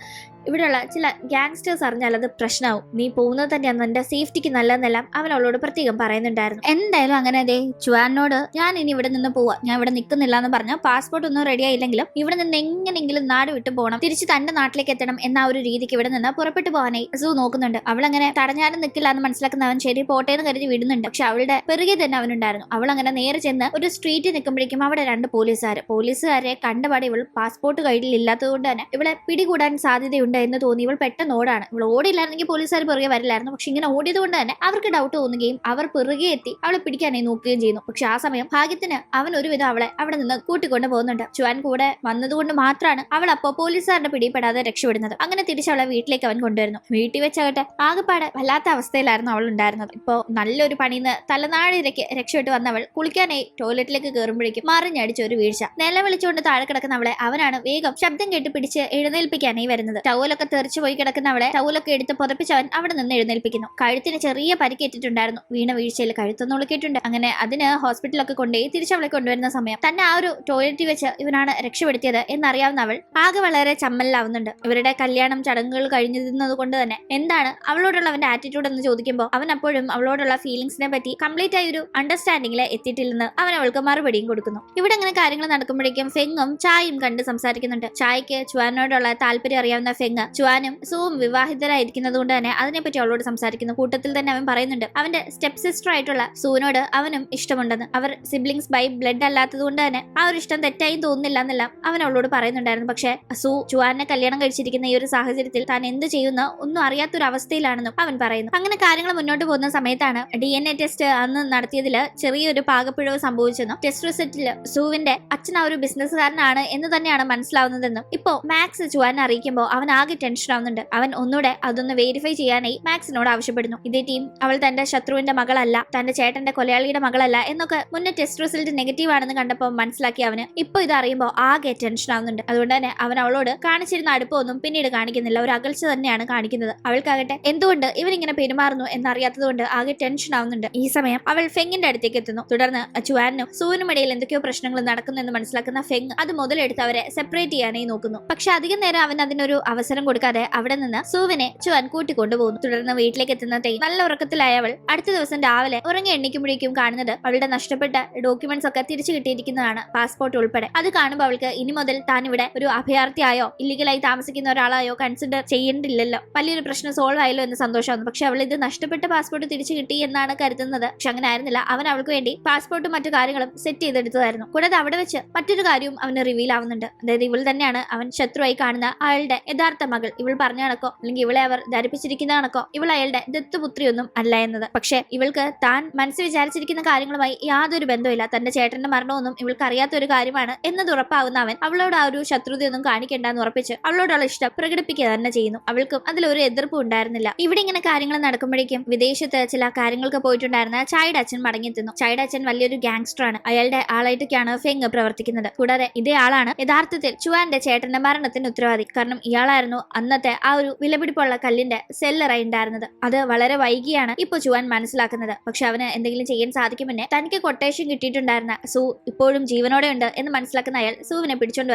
S1: ഇവിടെയുള്ള ചില ഗാങ്സ്റ്റേഴ്സ് അറിഞ്ഞാൽ അത് പ്രശ്നമാവും, നീ പോകുന്നത് തന്നെയാണ് എന്റെ സേഫ്റ്റിക്ക് നല്ലതെന്നെല്ലാം അവൻ അവളോട് പ്രത്യേകം പറയുന്നുണ്ടായിരുന്നു. എന്തായാലും അങ്ങനെ അതെ ചുവാനോട് ഞാൻ ഇനി ഇവിടെ നിന്ന് പോവാ, ഞാൻ ഇവിടെ നിൽക്കുന്നില്ല എന്ന് പറഞ്ഞ് പാസ്പോർട്ട് ഒന്നും റെഡി ആയില്ലെങ്കിലും ഇവിടെ നിന്ന് എങ്ങനെയെങ്കിലും നാട് വിട്ടു പോകണം, തിരിച്ച് തന്റെ നാട്ടിലേക്ക് എത്തണം എന്ന ഒരു രീതിക്ക് ഇവിടെ നിന്ന് പുറപ്പെട്ടു പോകാനായി സൂ നോക്കുന്നുണ്ട്. അവളങ്ങനെ തടഞ്ഞാലും നിൽക്കില്ല എന്ന് മനസ്സിലാക്കുന്ന അവൻ ശരി പോട്ടെ എന്ന് കരുതി വിടുന്നുണ്ട്. പക്ഷെ അവളുടെ പിറകെ തന്നെ അവനുണ്ടായിരുന്നു. അവൾ അങ്ങനെ നേരെ ചെന്ന് ഒരു സ്ട്രീറ്റിൽ നിൽക്കുമ്പോഴേക്കും അവിടെ രണ്ട് പോലീസുകാരെ കണ്ടപാടെ ഇവൾ പാസ്പോർട്ട് കയ്യിൽ ഇല്ലാത്തതുകൊണ്ട് തന്നെ ഇവളെ പിടികൂടാൻ സാധ്യതയുണ്ട് ഉണ്ട് എന്ന് തോന്നി ഇവൾ പെട്ടെന്ന് ഓടാണ്. ഇവൾ ഓടിയില്ലായിരുന്നെങ്കിൽ പോലീസുകാർ പിറകെ വരില്ലായിരുന്നു. പക്ഷെ ഇങ്ങനെ ഓടിയത് കൊണ്ട് തന്നെ അവർക്ക് ഡൗട്ട് തോന്നുകയും അവർ പിറകെ എത്തി അവളെ പിടിക്കാനായി നോക്കുകയും ചെയ്യുന്നു. പക്ഷെ ആ സമയം ഭാഗ്യത്തിന് അവൻ ഒരുവിധം അവളെ അവിടെ നിന്ന് കൂട്ടിക്കൊണ്ട് പോകുന്നുണ്ട്. ചുവാൻ കൂടെ വന്നതുകൊണ്ട് മാത്രമാണ് അവൾ അപ്പോൾ പോലീസുകാരുടെ പിടിപ്പെടാതെ രക്ഷപ്പെടുന്നത്. അങ്ങനെ തിരിച്ചവളെ വീട്ടിലേക്ക് അവൻ കൊണ്ടുവരുന്നു. വീട്ടിൽ വെച്ചാകട്ടെ ആകെപ്പാടെ വല്ലാത്ത അവസ്ഥയിലായിരുന്നു അവൾ ഉണ്ടായിരുന്നത്. ഇപ്പോ നല്ലൊരു പണിന്ന് തലനാഴിരക്ക് രക്ഷപ്പെട്ട് വന്നവൾ കുളിക്കാനായി ടോയ്ലറ്റിലേക്ക് കയറുമ്പോഴേക്കും മറിഞ്ഞടിച്ച ഒരു വീഴ്ച. നിലവിളിച്ചുകൊണ്ട് താഴെ കിടക്കുന്ന അവളെ അവനാണ് വേഗം ശബ്ദം കേട്ട് പിടിച്ച് എഴുന്നേൽപ്പിക്കാനായി വരുന്നത്. ടവലൊക്കെ തെറിച്ചു പോയി കിടക്കുന്ന അവളെ ടവലൊക്കെ എടുത്ത് പുതപ്പിച്ചവൻ അവിടെ നിന്ന് എഴുന്നേൽപ്പിക്കുന്നു. കഴുത്തിന് ചെറിയ പരിക്കേറ്റിട്ടുണ്ടായിരുന്നു. വീണ വീഴ്ചയിൽ കഴുത്തൊന്നും ഉളുക്കിയിട്ടുണ്ട്. അങ്ങനെ അതിന് ഹോസ്പിറ്റലൊക്കെ കൊണ്ടുപോയി തിരിച്ചവളെ കൊണ്ടുവരുന്ന സമയം തന്നെ ആ ഒരു ടോയ്ലറ്റിൽ വെച്ച് ഇവനാണ് രക്ഷപ്പെടുത്തിയത് എന്നറിയാവുന്ന അവൾ ആകെ വളരെ ചമ്മലാവുന്നുണ്ട്. ഇവരുടെ കല്യാണം ചടങ്ങുകൾ കഴിഞ്ഞിരുന്നത് കൊണ്ട് തന്നെ എന്താണ് അവളോടുള്ള അവന്റെ ആറ്റിറ്റ്യൂഡ് എന്ന് ചോദിക്കുമ്പോൾ അവൻ അപ്പോഴും അവളോടുള്ള ഫീലിംഗ്സിനെ പറ്റി കംപ്ലീറ്റ് ആയി ഒരു അണ്ടർസ്റ്റാൻഡിംഗിൽ എത്തിയിട്ടില്ലെന്ന് അവൻ അവൾക്ക് മറുപടിയും കൊടുക്കുന്നു. ഇവിടെ അങ്ങനെ കാര്യങ്ങൾ നടക്കുമ്പോഴേക്കും ഫെങ്ങും ചായയും കണ്ട് സംസാരിക്കുന്നുണ്ട്. ചായക്ക് ചുവാനോടുള്ള താല്പര്യം അറിയാവുന്ന ഫെങ് ചുവാനും സൂവും വിവാഹിതരായിരിക്കുന്നത് കൊണ്ട് തന്നെ അതിനെപ്പറ്റി അവളോട് സംസാരിക്കുന്നു. കൂട്ടത്തിൽ തന്നെ അവൻ പറയുന്നുണ്ട് അവന്റെ സ്റ്റെപ്പ് സിസ്റ്റർ ആയിട്ടുള്ള സൂവിനോട് അവനും ഇഷ്ടമുണ്ടെന്ന്. അവർ സിബ്ലിങ്സ് ബൈ ബ്ലഡ് അല്ലാത്തത് കൊണ്ട് തന്നെ ആ ഒരു ഇഷ്ടം തെറ്റായി തോന്നുന്നില്ല എന്നെല്ലാം അവൻ അവളോട് പറയുന്നുണ്ടായിരുന്നു. പക്ഷെ സൂ ചുവാനെ കല്യാണം കഴിച്ചിരിക്കുന്ന ഈ ഒരു സാഹചര്യത്തിൽ താൻ എന്ത് ചെയ്യുന്ന ഒന്നും അറിയാത്തൊരു അവസ്ഥയിലാണെന്നും അവൻ പറയുന്നു. അങ്ങനെ കാര്യങ്ങൾ മുന്നോട്ട് പോകുന്ന സമയത്താണ് DNA ടെസ്റ്റ് അന്ന് നടത്തിയതിൽ ചെറിയൊരു പാകപ്പിഴവ് സംഭവിച്ചെന്നും ടെസ്റ്റ് റിസൾട്ടില് സൂവിന്റെ അച്ഛൻ ആ ഒരു ബിസിനസ്സുകാരനാണ് എന്ന് തന്നെയാണ് മനസ്സിലാവുന്നതെന്നും ഇപ്പോ മാക്സ് ചുവാനെ അറിയിക്കുമ്പോൾ അവൻ ആകെ ടെൻഷൻ ആവുന്നുണ്ട്. അവൻ ഒന്നുകൂടെ അതൊന്ന് വെരിഫൈ ചെയ്യാനായി മാക്സിനോട് ആവശ്യപ്പെടുന്നു. ഇതേ ടീം അവൾ തന്റെ ശത്രുവിന്റെ മകളല്ല, തന്റെ ചേട്ടന്റെ കൊലയാളിയുടെ മകളല്ല എന്നൊക്കെ മുന്നേ ടെസ്റ്റ് റിസൾട്ട് നെഗറ്റീവ് ആണെന്ന് കണ്ടപ്പോൾ മനസ്സിലാക്കി അവന് ഇപ്പൊ ഇത് അറിയുമ്പോൾ ആകെ ടെൻഷൻ ആവുന്നുണ്ട്. അതുകൊണ്ട് തന്നെ അവൻ അവളോട് കാണിച്ചിരുന്ന അടുപ്പമൊന്നും പിന്നീട് കാണിക്കുന്നില്ല. ഒരു അകൽച്ച തന്നെയാണ് കാണിക്കുന്നത്. അവൾക്കാകട്ടെ എന്തുകൊണ്ട് ഇവൻ ഇങ്ങനെ പെരുമാറുന്നു എന്നറിയാത്തത് കൊണ്ട് ആകെ ടെൻഷൻ ആവുന്നുണ്ട്. ഈ സമയം അവൾ ഫെങ്ങിന്റെ അടുത്തേക്ക് എത്തുന്നു. തുടർന്ന് ചുവാനും സൂവിനും ഇടയിൽ എന്തൊക്കെയോ പ്രശ്നങ്ങൾ നടക്കുന്നു എന്ന് മനസ്സിലാക്കുന്ന ഫെങ് അത് മുതലെടുത്ത് അവരെ സെപ്പറേറ്റ് ചെയ്യാനായി നോക്കുന്നു. പക്ഷെ അധികം നേരം അവൻ അതിനൊരു അവസരം കൊടുക്കാതെ അവിടെ നിന്ന് സൂവിനെ ചുവാൻ കൂട്ടിക്കൊണ്ടുപോകുന്നു. തുടർന്ന് വീട്ടിലേക്ക് എത്തുന്ന നല്ല ഉറക്കത്തിലായ അവൾ അടുത്ത ദിവസം രാവിലെ ഉറങ്ങി എണ്ണിക്കുമ്പോഴേക്കും കാണുന്നത് അവളുടെ നഷ്ടപ്പെട്ട ഡോക്യുമെന്റ്സ് ഒക്കെ തിരിച്ചു കിട്ടിയിരിക്കുന്നതാണ്, പാസ്പോർട്ട് ഉൾപ്പെടെ. അത് കാണുമ്പോൾ അവൾക്ക് ഇനി മുതൽ താൻ ഇവിടെ ഒരു അഭയാർത്ഥിയായോ ഇല്ലീഗലായി താമസിക്കുന്ന ഒരാളായോ കൺസിഡർ ചെയ്യേണ്ടില്ലല്ലോ, വലിയൊരു പ്രശ്നം സോൾവ് ആയല്ലോ എന്ന് സന്തോഷമായിരുന്നു. പക്ഷെ അവൾ ഇത് നഷ്ടപ്പെട്ട പാസ്പോർട്ട് തിരിച്ചു കിട്ടി എന്നാണ് കരുതുന്നത്. പക്ഷെ അങ്ങനെ ആയിരുന്നില്ല. അവൻ അവൾക്ക് വേണ്ടി പാസ്പോർട്ടും മറ്റു കാര്യങ്ങളും സെറ്റ് ചെയ്തെടുത്തതായിരുന്നു. കൂടാതെ അവിടെ വെച്ച് മറ്റൊരു കാര്യവും അവന് റിവീൽ ആവുന്നുണ്ട്. അതായത് ഇവൾ തന്നെയാണ് അവൻ ശത്രുവായി കാണുന്ന അയാളുടെ യഥാർത്ഥ മകൾ. ഇവൾ പറഞ്ഞ കണക്കോ അല്ലെങ്കിൽ ഇവളെ അവർ ധരിപ്പിച്ചിരിക്കുന്ന കണക്കോ ഇവൾ അയാളുടെ ദത്തുപുത്രിയൊന്നും അല്ല എന്നത്. പക്ഷെ ഇവൾക്ക് താൻ മനസ്സിൽ വിചാരിച്ചിരിക്കുന്ന കാര്യങ്ങളുമായി യാതൊരു ബന്ധമില്ല. തന്റെ ചേട്ടന്റെ മരണമൊന്നും ഇവൾക്ക് അറിയാത്ത ഒരു കാര്യമാണ് എന്നത് ഉറപ്പാവുന്ന അവൻ അവളോട് ആ ഒരു ശത്രുതയൊന്നും കാണിക്കേണ്ടെന്ന് ഉറപ്പിച്ച് അവളോടുള്ള ഇഷ്ടം പ്രകടിപ്പിക്കുക തന്നെ ചെയ്യുന്നു. അവൾക്കും അതിലൊരു എതിർപ്പും ഉണ്ടായിരുന്നില്ല. ഇവിടെ ഇങ്ങനെ കാര്യങ്ങൾ നടക്കുമ്പോഴേക്കും വിദേശത്ത് ചില കാര്യങ്ങൾക്ക് പോയിട്ടുണ്ടായിരുന്ന ചായയുടെ അച്ഛൻ മടങ്ങിയെത്തുന്നു. ചായയുടെ അച്ഛൻ വലിയൊരു ഗാങ്സ്റ്റർ ആണ്. അയാളുടെ ആളായിട്ടൊക്കെയാണ് ഫെങ് പ്രവർത്തിക്കുന്നത്. കൂടാതെ ഇതേ ആളാണ് യഥാർത്ഥത്തിൽ ചുവാന്റെ ചേട്ടന്റെ മരണത്തിന് ഉത്തരവാദി. കാരണം ഇയാളായിരുന്നു അന്നത്തെ ആ ഒരു വിലപിടിപ്പുള്ള കല്ലിന്റെ സെല്ലറായി ഉണ്ടായിരുന്നത്. അത് വളരെ വൈകിയാണ് ഇപ്പൊ ചുവാൻ മനസ്സിലാക്കുന്നത്. പക്ഷെ അവന് എന്തെങ്കിലും ചെയ്യാൻ സാധിക്കുമെന്നെ തനിക്ക് കൊട്ടേഷൻ കിട്ടിയിട്ടുണ്ടായിരുന്ന സൂ ഇപ്പോഴും ജീവനോടെ ഉണ്ട് എന്ന് മനസ്സിലാക്കുന്ന അയാൾ സൂവിനെ പിടിച്ചോണ്ട്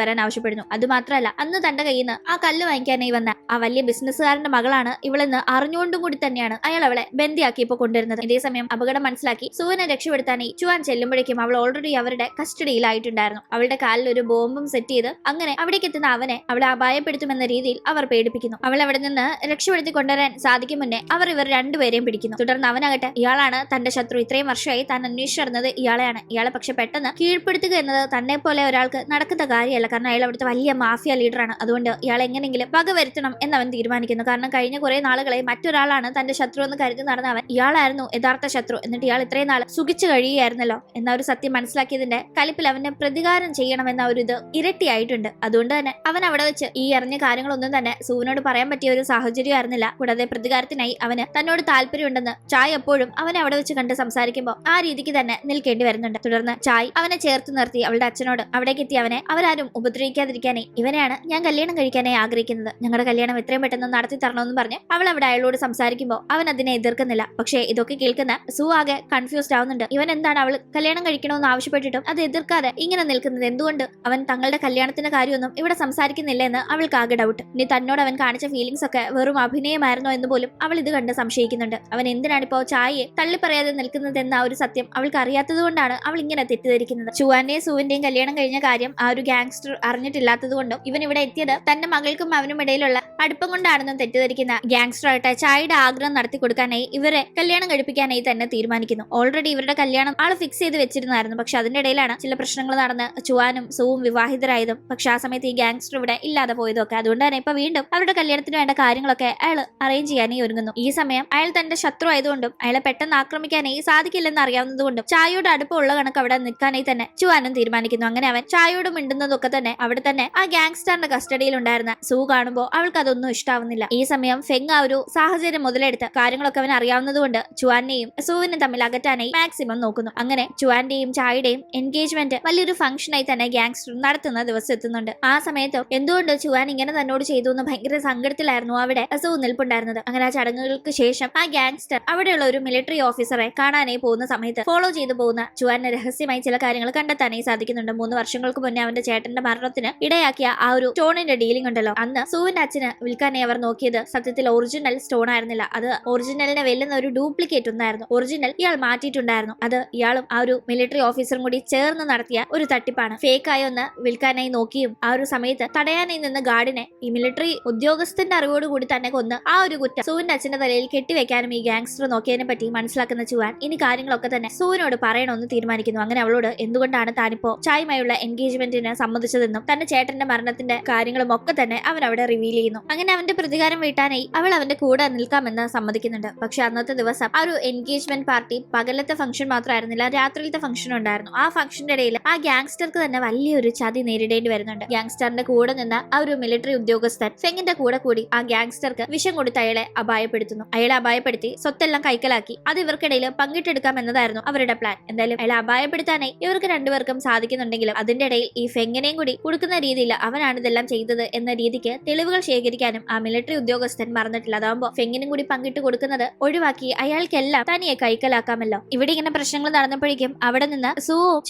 S1: വരാൻ ആവശ്യപ്പെടുന്നു. അതുമാത്രമല്ല അന്ന് തന്റെ കയ്യിൽ നിന്ന് ആ കല്ല് വാങ്ങിക്കാനായി വന്ന ആ വലിയ ബിസിനസ്സുകാരന്റെ മകളാണ് ഇവളെന്ന് അറിഞ്ഞുകൊണ്ടും കൂടി തന്നെയാണ് അയാൾ അവളെ ബന്ദിയാക്കി ഇപ്പൊ കൊണ്ടുവരുന്നത്. ഇതേസമയം അപകടം മനസ്സിലാക്കി സൂവിനെ രക്ഷപ്പെടുത്താനായി ചുവാൻ ചെല്ലുമ്പോഴേക്കും അവൾ ഓൾറെഡി അവരുടെ കസ്റ്റഡിയിലായിട്ടുണ്ടായിരുന്നു. അവളുടെ കാലിൽ ഒരു ബോംബും സെറ്റ് ചെയ്ത് അങ്ങനെ അവിടേക്ക് എത്തുന്ന അവനെ അവളെ അപായപ്പെടുത്തുമെന്ന രീതിയിൽ അവർ പേടിപ്പിക്കുന്നു. അവൾ അവിടെ നിന്ന് രക്ഷപ്പെടുത്തി കൊണ്ടുവരാൻ സാധിക്കും മുന്നേ അവർ ഇവർ രണ്ടുപേരെയും പിടിക്കുന്നു. തുടർന്ന് അവനാകട്ടെ ഇയാളാണ് തന്റെ ശത്രു, ഇത്രയും വർഷമായി താൻ അന്വേഷിച്ചിരുന്നത് ഇയാളെയാണ്. ഇയാളെ പക്ഷെ പെട്ടെന്ന് കീഴ്പ്പെടുത്തുക എന്നത് തന്നെ പോലെ ഒരാൾക്ക് നടക്കുന്ന കാര്യമല്ല. കാരണം അയാൾ അവിടുത്തെ വലിയ മാഫിയ ലീഡറാണ്. അതുകൊണ്ട് ഇയാൾ എങ്ങനെങ്കിലും വകവരുത്തണം എന്നവൻ തീരുമാനിക്കുന്നു. കാരണം കഴിഞ്ഞ കുറെ നാളുകളെ മറ്റൊരാളാണ് തന്റെ ശത്രു എന്ന് കരുതി നടന്ന അവൻ ഇയാളായിരുന്നു യഥാർത്ഥ ശത്രു. എന്നിട്ട് ഇയാൾ ഇത്രയും നാൾ സുഖിച്ചു കഴിയുകയായിരുന്നല്ലോ എന്ന ഒരു സത്യം മനസ്സിലാക്കിയതിന്റെ കലിപ്പിൽ അവനെ പ്രതികാരം ചെയ്യണമെന്ന ഒരു ഇത് ഇരട്ടിയായിട്ടുണ്ട്. അതുകൊണ്ട് തന്നെ അവൻ അവിടെ വെച്ച് ഈ അറിഞ്ഞ കാര്യങ്ങളൊന്നും തന്നെ സൂവിനോട് പറയാൻ പറ്റിയ ഒരു സാഹചര്യമായിരുന്നില്ല. കൂടാതെ പ്രതികാരത്തിനായി അവന് തന്നോട് താല്പര്യമുണ്ടെന്ന് ചായ് എപ്പോഴും അവനെ അവിടെ വെച്ച് കണ്ട് സംസാരിക്കുമ്പോൾ ആ രീതിക്ക് തന്നെ നിൽക്കേണ്ടി വരുന്നുണ്ട്. തുടർന്ന് ചായ് അവനെ ചേർത്ത് നിർത്തി അവളുടെ അച്ഛനോട് അവിടേക്ക് എത്തി അവനെ അവരാരും ഉപദ്രവിക്കാതിരിക്കാനായി ഇവനെയാണ് ഞാൻ കല്യാണം കഴിക്കാനായി ആഗ്രഹിക്കുന്നത്, ഞങ്ങളുടെ കല്യാണം എത്രയും പെട്ടെന്ന് നടത്തി തരണമെന്ന് പറഞ്ഞ് അവൾ അവിടെ അയാളോട് സംസാരിക്കുമ്പോൾ അവൻ അതിനെ എതിർക്കുന്നില്ല. പക്ഷേ ഇതൊക്കെ കേൾക്കുന്ന സൂ ആകെ കൺഫ്യൂസ്ഡ് ആവുന്നുണ്ട്. ഇവൻ എന്താണ് അവൾ കല്യാണം കഴിക്കണമെന്ന് ആവശ്യപ്പെട്ടിട്ടും അത് എതിർക്കാതെ ഇങ്ങനെ നിൽക്കുന്നത്? എന്തുകൊണ്ട് അവൻ തങ്ങളുടെ കല്യാണത്തിന്റെ കാര്യമൊന്നും ഇവിടെ സംസാരിക്കുന്നില്ല എന്ന് അവൾക്ക് ആകെ ഡൗട്ട്. ഇനി തന്നോട് അവൻ കാണിച്ച ഫീലിംഗ്സ് ഒക്കെ വെറും അഭിനയമായിരുന്നോ എന്ന് പോലും അവൾ ഇത് കണ്ട് സംശയിക്കുന്നുണ്ട്. അവൻ എന്തിനാണിപ്പോ ചായയെ തള്ളി പറയാതെ നിൽക്കുന്നത് എന്ന ഒരു സത്യം അവൾക്ക് അറിയാത്തത് കൊണ്ടാണ് അവൾ ഇങ്ങനെ തെറ്റിദ്ധരിക്കുന്നത്. ചുവാന്റെയും സൂവിന്റെയും കല്യാണം കഴിഞ്ഞ കാര്യം ആ ഒരു ഗാങ്സ്റ്റർ അറിഞ്ഞിട്ടില്ലാത്തത് കൊണ്ടും ഇവൻ ഇവിടെ എത്തിയത് തന്റെ മകൾക്കും അവനും ഇടയിലുള്ള അടുപ്പം കൊണ്ടാണെന്നും തെറ്റിദ്ധരിക്കുന്ന ഗാങ്സ്റ്റർ ആയിട്ട് ചായയുടെ ആഗ്രഹം നടത്തി കൊടുക്കാനായി ഇവരെ കല്യാണം കഴിപ്പിക്കാനായി തന്നെ തീരുമാനിക്കുന്നു. ഓൾറെഡി ഇവരുടെ കല്യാണം ആള് ഫിക്സ് ചെയ്ത് വെച്ചിരുന്നായിരുന്നു. പക്ഷെ അതിന്റെ ഇടയിലാണ് ചില പ്രശ്നങ്ങൾ നടന്ന് ചുവാനും സൂവും വിവാഹിതരായതും. പക്ഷെ ആ സമയത്ത് ഈ ഗാങ്സ്റ്റർ ഇവിടെ ഇല്ലാതെ പോയതും ഒക്കെ. അതുകൊണ്ട് തന്നെ ഇപ്പൊ വീണ്ടും അവരുടെ കല്യാണത്തിന് വേണ്ട കാര്യങ്ങളൊക്കെ അയാൾ അറേഞ്ച് ചെയ്യാനായി ഒരുങ്ങുന്നു. ഈ സമയം അയാൾ തന്റെ ശത്രു ആയതുകൊണ്ടും അയാളെ പെട്ടെന്ന് ആക്രമിക്കാനായി സാധിക്കില്ലെന്ന് അറിയാവുന്നതുകൊണ്ടും ചായയോട് അടുപ്പമുള്ള കണക്ക് അവിടെ നിൽക്കാനായി തന്നെ ചുവാനും തീരുമാനിക്കുന്നു. അങ്ങനെ അവൻ ചായയോട് മിണ്ടുന്നതൊക്കെ തന്നെ അവിടെ തന്നെ ആ ഗാങ്സ്റ്ററിന്റെ കസ്റ്റഡിയിൽ ഉണ്ടായിരുന്ന സൂ കാണുമ്പോൾ അവൾക്ക് അതൊന്നും ഇഷ്ടാവുന്നില്ല. ഈ സമയം ഫെങ് ആ ഒരു സാഹചര്യം മുതലെടുത്ത് കാര്യങ്ങളൊക്കെ അവൻ അറിയാവുന്നതുകൊണ്ട് ചുവാനെയും സൂവിനും തമ്മിൽ അകറ്റാനായി മാക്സിമം നോക്കുന്നു. അങ്ങനെ ചുവാന്റെയും ചായയുടെയും എൻഗേജ്മെന്റ് വലിയൊരു ഫംഗ്ഷനായി തന്നെ ഗാങ്സ്റ്റർ നടത്തുന്ന ദിവസം എത്തുന്നുണ്ട്. ആ സമയത്ത് എന്തുകൊണ്ട് ചുവാൻ ഇങ്ങനെ തന്നോട് ചെയ്തു എന്ന് ഭയങ്കര സങ്കടത്തിലായിരുന്നു അവിടെ സൂ നിൽപ്പുണ്ടായിരുന്നത്. അങ്ങനെ ആ ചടങ്ങുകൾക്ക് ശേഷം ആ ഗാങ്സ്റ്റർ അവിടെയുള്ള ഒരു മിലിറ്ററി ഓഫീസറെ കാണാനായി പോകുന്ന സമയത്ത് ഫോളോ ചെയ്തു പോകുന്ന ചുവാനെ രഹസ്യമായി ചില കാര്യങ്ങൾ കണ്ടെത്താനായി സാധിക്കുന്നുണ്ട്. 3 വർഷങ്ങൾക്ക് മുന്നേ അവന്റെ ചേട്ടന്റെ മരണത്തിന് ഇടയാക്കിയ ആ ഒരു സ്റ്റോണിന്റെ ഡീലിംഗ് ഉണ്ടല്ലോ, അന്ന് സൂവിന്റെ അച്ഛന് വിൽക്കാനായി അവർ നോക്കിയത് സത്യത്തിൽ ഒറിജിനൽ സ്റ്റോൺ ആയിരുന്നില്ല. അത് ഒറിജിനലിനെ വെല്ലുന്ന ഒരു ഡ്യൂപ്ലിക്കേറ്റ് ഒന്നായിരുന്നു. ഒറിജിനൽ ഇയാൾ മാറ്റിയിട്ടുണ്ടായിരുന്നു. അത് ഇയാളും ആ ഒരു മിലിറ്ററി ഓഫീസറും കൂടി ചേർന്ന് നടത്തിയ ഒരു തട്ടിപ്പാണ്. ഫേക്ക് ആയി ഒന്ന് വിൽക്കാനായി നോക്കിയും ആ ഒരു സമയത്ത് തടയാനായി നിന്ന ഗാർഡിനെ ഈ മിലിറ്ററി ഉദ്യോഗസ്ഥന്റെ അറിവോടുകൂടി തന്നെ കൊന്ന് ആ ഒരു കുറ്റം സൂവിന്റെ അച്ഛന്റെ തലയിൽ കെട്ടിവെക്കാനും ഈ ഗാങ്സ്റ്റർ നോക്കിയതിനെ പറ്റി മനസ്സിലാക്കുന്ന ചുവാൻ ഇനി കാര്യങ്ങളൊക്കെ തന്നെ സൂവിനോട് പറയണമെന്ന് തീരുമാനിക്കുന്നു. അങ്ങനെ അവളോട് എന്തുകൊണ്ടാണ് താനിപ്പോ ചായയുമായുള്ള എൻഗേജ്മെന്റിന് സമ്മതിച്ചതെന്നും തന്റെ ചേട്ടന്റെ മരണത്തിന്റെ കാര്യങ്ങളും ഒക്കെ തന്നെ അവൻ അവിടെ റിവീൽ ചെയ്യുന്നു. അങ്ങനെ അവന്റെ പ്രതികാരം വീട്ടാനായി അവൾ അവന്റെ കൂടെ നിൽക്കാമെന്ന് സമ്മതിക്കുന്നുണ്ട്. പക്ഷെ അന്നത്തെ ദിവസം ആ ഒരു എൻഗേജ്മെന്റ് പാർട്ടി പകലത്തെ ഫംഗ്ഷൻ മാത്രമായിരുന്നില്ല, രാത്രിയിലത്തെ ഫംഗ്ഷൻ ഉണ്ടായിരുന്നു. ആ ഫംഗ്ഷന്റെ ഇടയിൽ ആ ഗാങ്സ്റ്റർക്ക് തന്നെ വലിയൊരു ചതി നേരിടേണ്ടി വരുന്നുണ്ട്. ഗാങ്സ്റ്ററിന്റെ കൂടെ നിന്ന ആ ഒരു മിലിറ്ററി ഉദ്യോഗസ്ഥൻ ഫെങ്ങിന്റെ കൂടെ കൂടി ആ ഗാങ്സ്റ്റർക്ക് വിഷം കൊടുത്ത് അയാളെ അപായപ്പെടുത്തുന്നു. അയാളെ അപായപ്പെടുത്തി സ്വത്തെല്ലാം കൈക്കലാക്കി അത് ഇവർക്കിടയിൽ പങ്കിട്ടെടുക്കാം എന്നതായിരുന്നു അവരുടെ പ്ലാൻ. എന്തായാലും അയാളെ അപായപ്പെടുത്താനായി ഇവർക്ക് രണ്ടുപേർക്കും സാധിക്കുന്നുണ്ടെങ്കിലും അതിന്റെ ഇടയിൽ ഈ ഫെങ്ങിനെയും കൂടി കൊടുക്കുന്ന രീതിയിൽ അവനാണ് ഇതെല്ലാം ചെയ്തത് എന്ന രീതിക്ക് തെളിവുകൾ ശേഖരിക്കാനും ആ മിലിറ്ററി ഉദ്യോഗസ്ഥൻ മറന്നിട്ടില്ല. അതാകുമ്പോൾ ഫെങ്ങിനും കൂടി പങ്കിട്ട് കൊടുക്കുന്നത് ഒഴിവാക്കി അയാൾക്കെല്ലാം തനിയെ കൈക്കലാക്കാമല്ലോ. ഇവിടെ ഇങ്ങനെ പ്രശ്നങ്ങൾ നടന്നപ്പോഴേക്കും അവിടെ നിന്ന്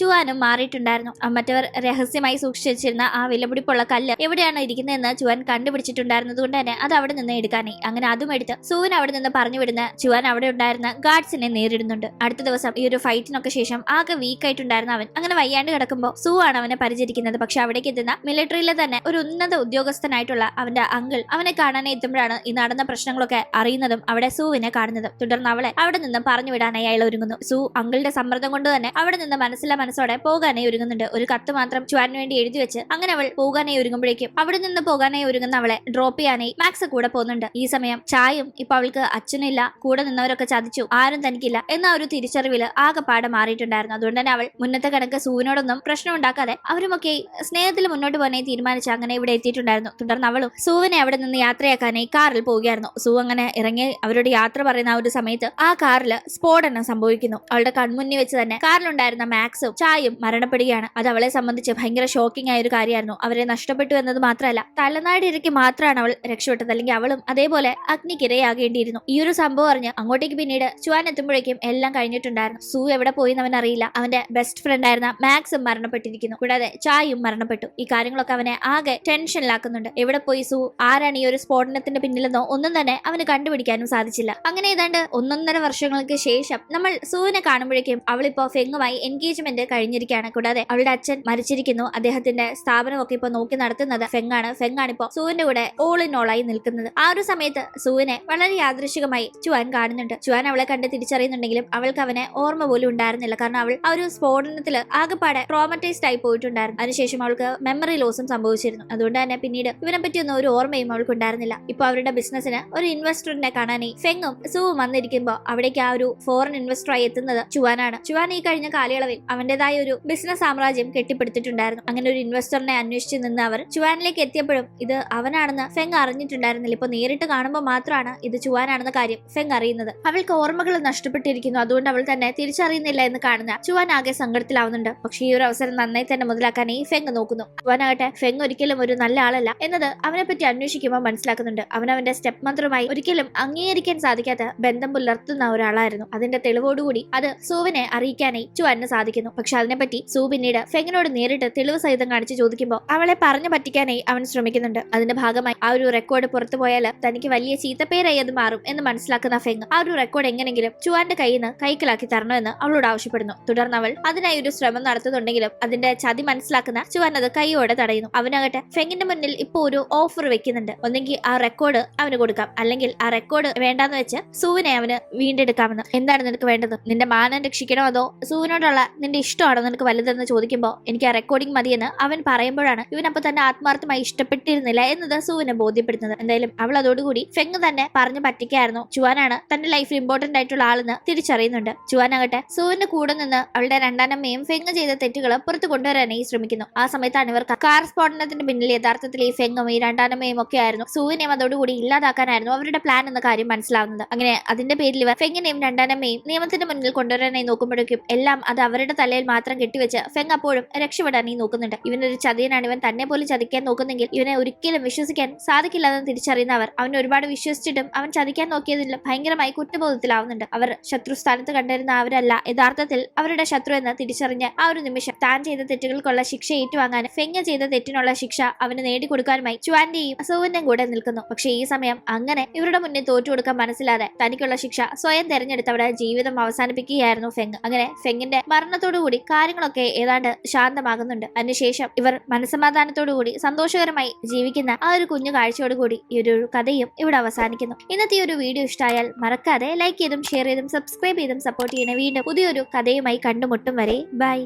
S1: ചുവാനും മാറിയിട്ടുണ്ടായിരുന്നു. മറ്റവർ രഹസ്യമായി സൂക്ഷിച്ചു വെച്ചിരുന്ന ആ വിലപിടിപ്പുള്ള കല്ല് എവിടെയാണ് ഇരിക്കുന്നതെന്ന് ചുവാൻ കണ്ടുപിടിച്ചിട്ടുണ്ടായിരുന്നത് കൊണ്ട് തന്നെ അത് അവിടെ നിന്ന് എടുക്കാനായി. അങ്ങനെ അതും എടുത്ത് സൂവിന് അവിടെ നിന്ന് പറഞ്ഞു വിടുന്ന ചുവാൻ അവിടെ ഉണ്ടായിരുന്ന ഗാർഡ്സിനെ നേരിടുന്നുണ്ട്. അടുത്ത ദിവസം ഈ ഒരു ഫൈറ്റിനൊക്കെ ശേഷം ആകെ വീക്ക് ആയിട്ടുണ്ടായിരുന്ന അവൻ അങ്ങനെ വയ്യാണ്ട് കിടക്കുമ്പോൾ സൂ ആണ് അവനെ പരിചരിക്കുന്നത്. പക്ഷെ അവിടേക്ക് എത്തുന്ന മിലിറ്ററിയിലെ തന്നെ ഒരു ഉന്നത ഉദ്യോഗസ്ഥനായിട്ടുള്ള അവന്റെ അങ്കിൾ അവനെ കാണാനായി എത്തുമ്പോഴാണ് ഈ നടന്ന പ്രശ്നങ്ങളൊക്കെ അറിയുന്നതും അവിടെ സൂവിനെ കാണുന്നതും. തുടർന്ന് അവളെ അവിടെ നിന്ന് പറഞ്ഞു വിടാനായി അയാൾ ഒരുങ്ങുന്നു. സൂ അങ്കിളുടെ സമ്മർദ്ദം കൊണ്ട് തന്നെ അവിടെ നിന്ന് മനസ്സോടെ പോകാനായി ഒരുങ്ങുന്നുണ്ട്. ഒരു കത്ത് മാത്രം ചുവാനു വേണ്ടി എഴുതി വെച്ച് അങ്ങനെ അവൾ പോകാനായി ഒരുങ്ങുമ്പോഴേക്കും അവിടെ നിന്ന് പോകാനായി ഒരുങ്ങുന്ന അവളെ ഡ്രോപ്പ് ചെയ്യാനായി മാക്സ് കൂടെ പോകുന്നുണ്ട്. ഈ സമയം ചായും ഇപ്പൊ അവൾക്ക് അച്ഛനില്ല, കൂടെ നിന്നവരൊക്കെ ചതിച്ചു, ആരും തനിക്കില്ല എന്ന ഒരു തിരിച്ചറിവില് ആകെപ്പാടെ മാറിയിട്ടുണ്ടായിരുന്നു. അതുകൊണ്ട് തന്നെ അവൾ മുന്നത്തെ കണക്ക് സൂവിനോടൊന്നും പ്രശ്നം ഉണ്ടാക്കാതെ അവരുമൊക്കെ സ്നേഹത്തിൽ മുന്നോട്ട് പോകാനായി തീരുമാനിച്ച് അങ്ങനെ ഇവിടെ എത്തിയിട്ടുണ്ടായിരുന്നു. തുടർന്ന് അവളും സൂവിനെ അവിടെ നിന്ന് യാത്രയാക്കാനായി കാറിൽ പോവുകയായിരുന്നു. സൂ അങ്ങനെ ഇറങ്ങി അവരോട് യാത്ര പറയുന്ന ആ ഒരു സമയത്ത് ആ കാറില് സ്ഫോടനം സംഭവിക്കുന്നു. അവളുടെ കൺമുന്നിൽ വെച്ച് തന്നെ കാറിലുണ്ടായിരുന്ന മാക്സും ചായും മരണപ്പെടുകയാണ്. അത് അവളെ സംബന്ധിച്ച് ഭയങ്കര ഷോക്കിംഗ് ആയ ഒരു കാര്യമായിരുന്നു. അവരെ നഷ്ടപ്പെട്ടു എന്നത് മാത്രമല്ല, തലനാടിരയ്ക്ക് മാത്രമാണ് അവൾ രക്ഷപ്പെട്ടത്, അല്ലെങ്കിൽ അവളും അതേപോലെ അഗ്നിക്കിരയാകേണ്ടിയിരുന്നു. ഈ ഒരു സംഭവം അറിഞ്ഞ് അങ്ങോട്ടേക്ക് പിന്നീട് ചുവാൻ എത്തുമ്പോഴേക്കും എല്ലാം കഴിഞ്ഞിട്ടുണ്ടായിരുന്നു. സൂ എവിടെ പോയി അവൻ അറിയില്ല. അവന്റെ ബെസ്റ്റ് ഫ്രണ്ട് ആയിരുന്ന മാക്സും മരണപ്പെട്ടിരിക്കുന്നു. കൂടാതെ ചായും മരണപ്പെട്ടു. ഈ കാര്യങ്ങളൊക്കെ അവനെ ആകെ ടെൻഷനിലാക്കുന്നുണ്ട്. എവിടെ പോയി സൂ, ആരാണ് ഈ ഒരു സ്ഫോടനത്തിന്റെ പിന്നിലെന്നോ ഒന്നും തന്നെ അവന് കണ്ടുപിടിക്കാനും സാധിച്ചില്ല. അങ്ങനെ ഏതാണ്ട് 1.5 വർഷങ്ങൾക്ക് ശേഷം നമ്മൾ സൂവിനെ കാണുമ്പോഴേക്കും അവളിപ്പോ ഫെങ്ങുമായി എൻഗേജ്മെന്റ് കഴിഞ്ഞിരിക്കുകയാണ്. കൂടാതെ അവളുടെ അച്ഛൻ മരിച്ചിരിക്കുന്നു. അദ്ദേഹത്തിന്റെ സ്ഥാപനമൊക്കെ ഇപ്പൊ നോക്കി നടത്തുന്നത് ഫെങ്ങാണ് ഇപ്പോ സൂവിന്റെ കൂടെ ഓൾ ഇൻ ഓൾ ആയി നിൽക്കുന്നത്. ആ ഒരു സമയത്ത് സൂവിനെ വളരെ യാദൃശികമായി ചുവാൻ കാണുന്നുണ്ട്. ചുവാൻ അവളെ കണ്ട് തിരിച്ചറിയുന്നുണ്ടെങ്കിലും അവൾക്ക് അവനെ ഓർമ്മ പോലും ഉണ്ടായിരുന്നില്ല. കാരണം അവൾ ആ ഒരു സ്ഫോടനത്തിൽ ആകെപ്പാടെ ട്രോമറ്റൈസ്ഡ് ആയി പോയിട്ടുണ്ടായിരുന്നു. അതിനുശേഷം അവൾക്ക് മെമ്മറി ലോസും സംഭവിച്ചിരുന്നു. അതുകൊണ്ട് തന്നെ പിന്നീട് ഇവനെ പറ്റിയൊന്നും ഒരു ഓർമ്മയും അവൾക്ക് ഉണ്ടായിരുന്നില്ല. ഇപ്പൊ അവരുടെ ബിസിനസ്സിന് ഒരു ഇൻവെസ്റ്ററിനെ കാണാനായി ഫെങ്ങും സൂവും വന്നിരിക്കുമ്പോൾ അവിടേക്ക് ആ ഒരു ഫോറിൻ ഇൻവെസ്റ്ററായി എത്തുന്നത് ചുവാനാണ്. ചുവാൻ ഈ കഴിഞ്ഞ കാലയളവിൽ അവന്റേതായ ഒരു ബിസിനസ് സാമ്രാജ്യം കെട്ടിപ്പടുത്തിട്ടുണ്ടായിരുന്നു. അങ്ങനെ ഒരു ഇൻവെസ്റ്ററിനെ അന്വേഷിച്ച് നിന്ന് അവർ ചുവാനിലേക്ക് എത്തിയപ്പോഴും ഇത് അവനാണെന്ന് ഫെങ് അറിഞ്ഞിട്ടുണ്ടായിരുന്നില്ല. ഇപ്പൊ നേരിട്ട് കാണുമ്പോൾ മാത്രമാണ് ഇത് ചുവാനാണെന്ന കാര്യം ഫെങ് അറിയുന്നത്. അവൾക്ക് ഓർമ്മകൾ നഷ്ടപ്പെട്ടിരിക്കുന്നു. അതുകൊണ്ട് അവൾ തന്നെ തിരിച്ചറിയുന്നില്ല എന്ന് കാണുന്ന ചുവാൻ ആകെ സങ്കടത്തിലാവുന്നുണ്ട്. പക്ഷെ ഈ ഒരു അവസരം നന്നായി തന്നെ മുതലാക്കാൻ ഈ ഫെങ് നോക്കുന്നു. ചുവാനാകട്ടെ ഫെങ് ഒരിക്കലും ഒരു നല്ല ആളല്ല എന്നത് അവനെ പറ്റി അന്വേഷിക്കുമ്പോൾ മനസ്സിലാക്കുന്നുണ്ട്. അവന്റെ സ്റ്റെപ്പ് മദറുമായി ഒരിക്കലും അംഗീകരിക്കാൻ സാധിക്കാത്ത ബന്ധം പുലർത്തുന്ന ഒരാളായിരുന്നു. അതിന്റെ തെളിവോടുകൂടി അത് സൂവിനെ അറിയിക്കാനായി ചുവാന് സാധിക്കുന്നു. പക്ഷെ അതിനെപ്പറ്റി സൂ പിന്നീട് ഫെങ്ങിനോട് നേരിട്ട് തെളിവ് സഹിതം കാണിച്ച് ചോദിക്കുമ്പോൾ അവളെ പറഞ്ഞു പറ്റിക്കാനായി അവൻ ശ്രമിക്കുന്നുണ്ട്. അതിന്റെ ഭാഗമായി ആ ഒരു റെക്കോർഡ് പുറത്തു പോയാൽ തനിക്ക് വലിയ ചീത്തപ്പേരായി അത് മാറും എന്ന് മനസ്സിലാക്കുന്ന ഫെങ് ആ ഒരു റെക്കോർഡ് എങ്ങനെങ്കിലും ചുവാന്റെ കയ്യിൽ നിന്ന് കൈക്കലാക്കി തരണമെന്ന് അവളോട് ആവശ്യപ്പെടുന്നു. തുടർന്ന് അവൾ അതിനായി ഒരു ശ്രമം നടത്തുന്നുണ്ടെങ്കിലും അതിന്റെ ചതി മനസ്സിലാക്കുന്ന ചുവാൻ അത് കൈയോടെ തടയുന്നു. അവനാകട്ടെ ഫെങ്ങിന്റെ മുന്നിൽ ഇപ്പൊ ഒരു ഓഫർ വെക്കുന്നുണ്ട്. ഒന്നെങ്കിൽ ആ റെക്കോർഡ് അവന് കൊടുക്കാം, അല്ലെങ്കിൽ ആ റെക്കോർഡ് വേണ്ടാന്ന് വെച്ച് സൂവിനെ അവന് വീണ്ടെടുക്കാമെന്ന്. എന്താണ് നിനക്ക് വേണ്ടത്? നിന്റെ മാനം രക്ഷിക്കണോ അതോ സൂവിനോടുള്ള നിന്റെ ഇഷ്ടമാണോ നിനക്ക് വലുതെന്ന് ചോദിക്കുമ്പോൾ എനിക്ക് ആ റെക്കോർഡിംഗ് മതിയെന്ന് അവൻ പറയുമ്പോഴാണ് ഇവനപ്പൊ തന്നെ ആത്മാർത്ഥമായി ഇഷ്ടപ്പെട്ടിരുന്നില്ല എന്നത് സൂവിനെ ബോധ്യപ്പെടുന്നത്. എന്തായാലും അവൾ അതോടുകൂടി ഫെങ് തന്നെ പറഞ്ഞു പറ്റിക്കായിരുന്നു. ചുവാനാണ് തന്റെ ലൈഫിൽ ഇമ്പോർട്ടന്റ് ആയിട്ടുള്ള ആളെന്ന് തിരിച്ചറിയുന്നുണ്ട്. ചുവാനാകട്ടെ സൂവിന്റെ കൂടെ നിന്ന് അവളുടെ രണ്ടാനമ്മയും ഫെങ് ചെയ്ത തെറ്റുകൾ പുറത്തു കൊണ്ടുവരാനായി ശ്രമിക്കുന്നു. ആ സമയത്താണ് ഇവർ കാർ സ്ഫോടനത്തിന് പിന്നിൽ യഥാർത്ഥത്തിൽ ഈ ഫെങ്ങും ഈ രണ്ടാനമ്മയും ഒക്കെ ആയിരുന്നു. സൂവിനെയും അതോടുകൂടി ഇല്ലാതാക്കാനായിരുന്നു അവരുടെ പ്ലാൻ എന്ന കാര്യം മനസ്സിലാവുന്നത്. അങ്ങനെ അതിന്റെ പേരിൽ ഇവർ ഫെങ്ങിനെയും രണ്ടാനമ്മയും നിയമത്തിന്റെ മുന്നിൽ കൊണ്ടുവരാനായി നോക്കുമ്പോഴേക്കും എല്ലാം അത് അവരുടെ തലയിൽ മാത്രം കെട്ടിവെച്ച് ഫെങ് അപ്പോഴും രക്ഷപ്പെടാനായി നോക്കുന്നുണ്ട്. ഇവനൊരു ചതിയനാണ്, ഇവൻ തന്നെ പോലും ചതിക്കാൻ നോക്കുന്നെങ്കിൽ ഇവനെ ഒരിക്കലും വിശ്വസിക്കാൻ സാധിക്കില്ലെന്ന് തിരിച്ചറിയുന്നവർ അവനെ ഒരുപാട് വിശ്വസിച്ചിട്ടും അവൻ ചതിക്കാൻ നോക്കിയതിൽ ഭയങ്കരമായി കുറ്റബോധത്തിലാവുന്നുണ്ട്. അവർ ശത്രു സ്ഥാനത്ത് കണ്ടിരുന്ന അവരല്ല യഥാർത്ഥത്തിൽ അവരുടെ ശത്രു എന്ന് തിരിച്ചറിഞ്ഞ് ആ ഒരു നിമിഷം താൻ ചെയ്ത തെറ്റുകൾക്കുള്ള ശിക്ഷ ഏറ്റുവാങ്ങാനും ഫെങ് ചെയ്ത തെറ്റിനുള്ള ശിക്ഷ അവന് നേടിക്കൊടുക്കാനുമായി ചുവാന്റെയും സൂവിന്റെയും കൂടെ നിൽക്കുന്നു. പക്ഷേ ഈ സമയം അങ്ങനെ ഇവരുടെ മുന്നിൽ തോറ്റുകൊടുക്കാൻ മനസ്സിലാതെ തനിക്കുള്ള ശിക്ഷ സ്വയം തെരഞ്ഞെടുത്ത് അവിടെ ജീവിതം അവസാനിപ്പിക്കുകയായിരുന്നു ഫെങ്. അങ്ങനെ ഫെങ്ങിന്റെ മരണത്തോടുകൂടി കാര്യങ്ങളൊക്കെ ഏതാണ്ട് ശാന്തമാകുന്നുണ്ട്. അതിനുശേഷം ഇവർ മനസ്സമാധാനത്തോടുകൂടി സന്തോഷകരമായി ജീവിക്കുന്ന ആ ഒരു കുഞ്ഞു കാഴ്ചയോടുകൂടി ഈ ഒരു കഥയും ഇവിടെ അവസാനിക്കുന്നു. ഇന്നത്തെ ഒരു വീഡിയോ ഇഷ്ടമായാൽ മറക്കാതെ ലൈക്ക് ചെയ്തും ഷെയർ ചെയ്തും സബ്സ്ക്രൈബ് ചെയ്തും സപ്പോർട്ട് ചെയ്യണേ. വീണ്ടും പുതിയൊരു കഥയുമായി കണ്ടുമുട്ടും വരെ ബൈ.